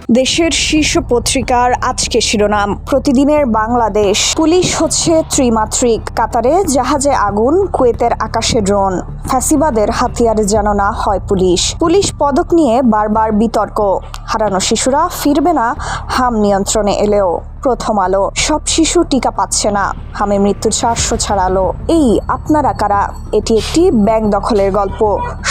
দেশের শীর্ষ পত্রিকার আজকে শিরোনাম, প্রতিদিনের বাংলাদেশ। পুলিশ হচ্ছে ত্রিমাত্রিক, কাতারে জাহাজে আগুন, কুয়েতের আকাশে ড্রোন। ফ্যাসিবাদের হাতিয়ার যেন না হয় পুলিশ। পুলিশ পদক নিয়ে বারবার বিতর্ক। হারানো শিশুরা ফিরবে না হাম নিয়ন্ত্রণে এলেও। প্রথম আলো, সব শিশু টিকা পাচ্ছে না, হামে মৃত্যু 400 ছাড়ালো। এই আপনারা কারা? এটি একটি ব্যাংক দখলের গল্প।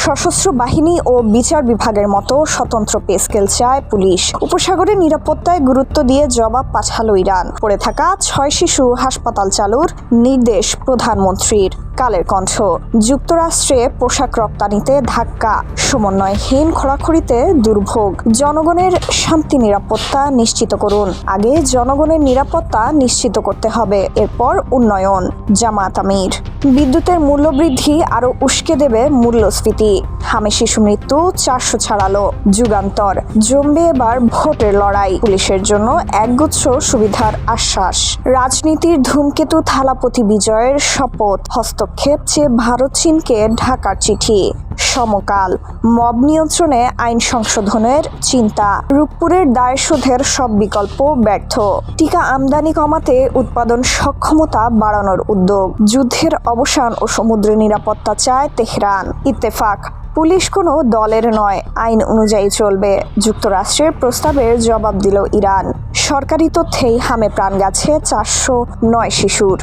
সশস্ত্র বাহিনী ও বিচার বিভাগের মতো স্বতন্ত্র পে স্কেল চায় পুলিশ। উপসাগরের নিরাপত্তায় গুরুত্ব দিয়ে জবাব পাঠালো ইরান। পড়ে থাকা 6 শিশু হাসপাতাল চালুর নির্দেশ প্রধানমন্ত্রীর। কালের কণ্ঠ, যুক্তরাষ্ট্রে পোশাক রপ্তানিতে ধাক্কা, সমন্বয়হীন খোরাখুরিতে দুর্ভোগ। জনগণের শান্তি নিরাপত্তা নিশ্চিত করুন। আগে জনগণের নিরাপত্তা নিশ্চিত করতে হবে, এরপর উন্নয়ন। জামাত আমির, বিদ্যুতের মূল্যবৃদ্ধি আরও উস্কে দেবে মূল্যস্ফীতি। হামে শিশু মৃত্যু 400 ছাড়ালো। যুগান্তর, জমবে এবার ভোটের লড়াই, পুলিশের জন্য একগুচ্ছ সুবিধার আশ্বাস। রাজনীতির ধূমকেতু থালাপতি বিজয়ের শপথ, হস্তক্ষেপ চেয়ে ভারত চীনকে ঢাকার চিঠি। সমকাল, মব নিয়ন্ত্রণে আইন সংশোধনের চিন্তা। রূপপুরের দায়শোধের সব বিকল্প ব্যর্থ। টিকা আমদানি কমাতে উৎপাদন সক্ষমতা বাড়ানোর উদ্যোগ। যুদ্ধের অবসান ও সমুদ্রে নিরাপত্তা চায় তেহরান। ইত্তেফাক, পুলিশ কোনো দলের নয়, আইন অনুযায়ী চলবে। যুক্তরাষ্ট্রের প্রস্তাবের জবাব দিল ইরান। সরকারি তথ্যেই হামে প্রাণ গেছে 409 শিশুর।